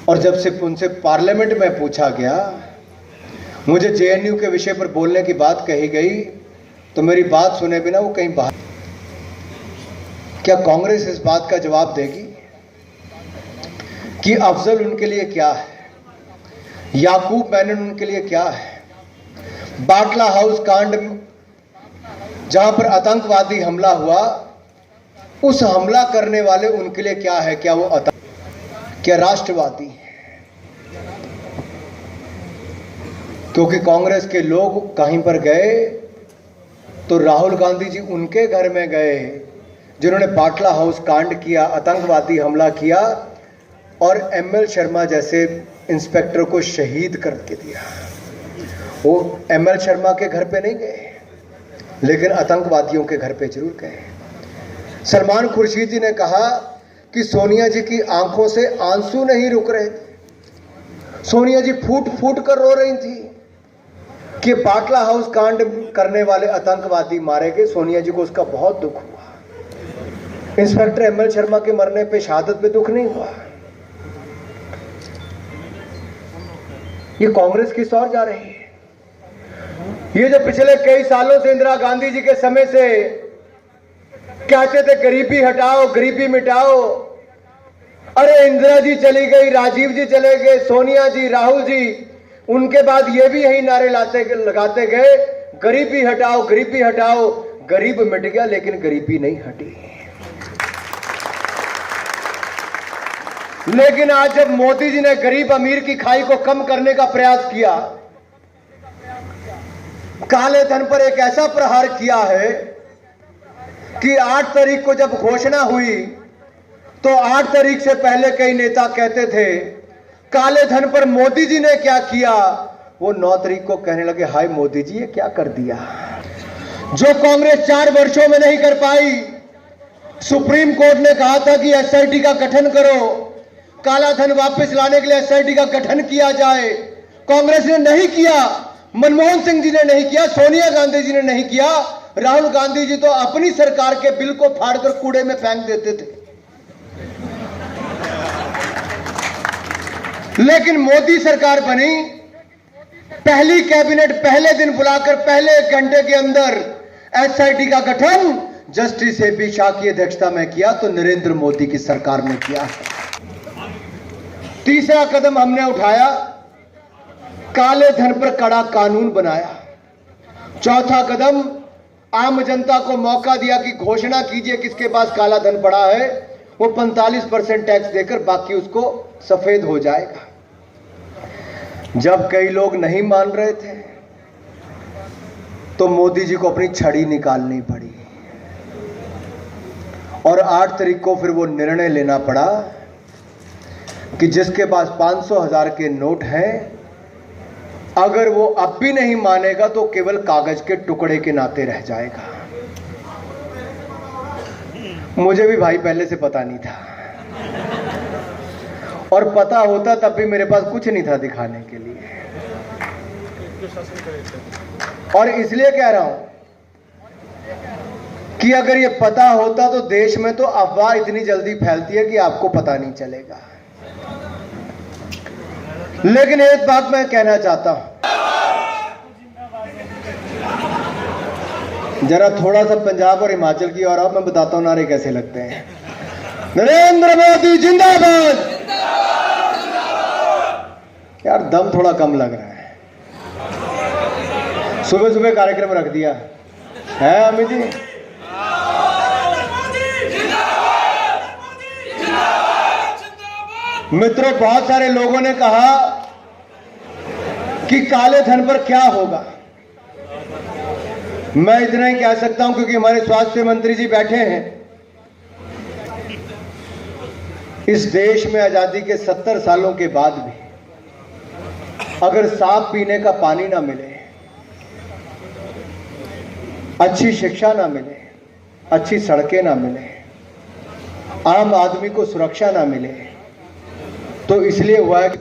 और जब से उनसे पार्लियामेंट में पूछा गया, मुझे जेएनयू के विषय पर बोलने की बात कही गई, तो मेरी बात सुने बिना वो कहीं बाहर। क्या कांग्रेस इस बात का जवाब देगी कि अफजल उनके लिए क्या है, याकूब मेनन उनके लिए क्या है, बाटला हाउस कांड जहां पर आतंकवादी हमला हुआ, उस हमला करने वाले उनके लिए क्या है? क्या वो क्या राष्ट्रवादी? क्योंकि कांग्रेस के लोग कहीं पर गए तो राहुल गांधी जी उनके घर में गए जिन्होंने बाटला हाउस कांड किया, आतंकवादी हमला किया और एमएल शर्मा जैसे इंस्पेक्टर को शहीद करके दिया। वो एमएल शर्मा के घर पे नहीं गए, लेकिन आतंकवादियों के घर पे जरूर गए। सलमान खुर्शीद जी ने कहा कि सोनिया जी की आंखों से आंसू नहीं रुक रहे थे, सोनिया जी फूट फूट कर रो रही थी कि बाटला हाउस कांड करने वाले आतंकवादी मारे गए। सोनिया जी को उसका बहुत दुख हुआ। इंस्पेक्टर एमएल शर्मा के मरने पे, शहादत पे दुख नहीं हुआ। ये कांग्रेस किस ओर जा रही है? ये जो पिछले कई सालों से इंदिरा गांधी जी के समय से कहते थे गरीबी हटाओ, गरीबी मिटाओ, अरे इंदिरा जी चली गई, राजीव जी चले गए, सोनिया जी, राहुल जी, उनके बाद ये भी यही नारे लगाते गए, गरीबी हटाओ, गरीबी हटाओ। गरीब मिट गया, लेकिन गरीबी नहीं हटी। लेकिन आज जब मोदी जी ने गरीब अमीर की खाई को कम करने का प्रयास किया, काले धन पर एक ऐसा प्रहार किया है कि 8 तारीख को जब घोषणा हुई तो 8 तारीख से पहले कई नेता कहते थे काले धन पर मोदी जी ने क्या किया, वो 9 तारीख को कहने लगे हाय मोदी जी ये क्या कर दिया। जो कांग्रेस 4 वर्षों में नहीं कर पाई, सुप्रीम कोर्ट ने कहा था कि एसआईटी का गठन करो, काला धन वापस लाने के लिए एसआईटी का गठन किया जाए। कांग्रेस ने नहीं किया, मनमोहन सिंह जी ने नहीं किया, सोनिया गांधी जी ने नहीं किया। राहुल गांधी जी तो अपनी सरकार के बिल को फाड़कर कूड़े में फेंक देते थे। लेकिन मोदी सरकार बनी, पहली कैबिनेट पहले दिन बुलाकर पहले 1 घंटे के अंदर एसआईटी का गठन जस्टिस एपी शाह की अध्यक्षता में किया, तो नरेंद्र मोदी की सरकार ने किया। तीसरा कदम हमने उठाया, काले धन पर कड़ा कानून बनाया। चौथा कदम, आम जनता को मौका दिया कि घोषणा कीजिए किसके पास काला धन पड़ा है, वो 45% टैक्स देकर बाकी उसको सफेद हो जाएगा। जब कई लोग नहीं मान रहे थे तो मोदी जी को अपनी छड़ी निकालनी पड़ी और 8 तारीख को फिर वो निर्णय लेना पड़ा कि जिसके पास 500,000 के नोट हैं, अगर वो अब भी नहीं मानेगा तो केवल कागज के टुकड़े के नाते रह जाएगा। मुझे भी भाई पहले से पता नहीं था, और पता होता तब भी मेरे पास कुछ नहीं था दिखाने के लिए। और इसलिए कह रहा हूं कि अगर ये पता होता तो देश में तो अफवाह इतनी जल्दी फैलती है कि आपको पता नहीं चलेगा। लेकिन एक बात मैं कहना चाहता हूं, जरा थोड़ा सा पंजाब और हिमाचल की और अब मैं बताता हूं नारे कैसे लगते हैं। नरेंद्र मोदी जिंदाबाद। यार दम थोड़ा कम लग रहा है, सुबह सुबह कार्यक्रम रख दिया है अमित जी। मित्रों, बहुत सारे लोगों ने कहा कि काले धन पर क्या होगा। मैं इतना ही कह सकता हूं क्योंकि हमारे स्वास्थ्य मंत्री जी बैठे हैं। इस देश में आजादी के 70 सालों के बाद भी अगर साफ पीने का पानी ना मिले, अच्छी शिक्षा ना मिले, अच्छी सड़कें ना मिले, आम आदमी को सुरक्षा ना मिले, तो इसलिए हुआ है कि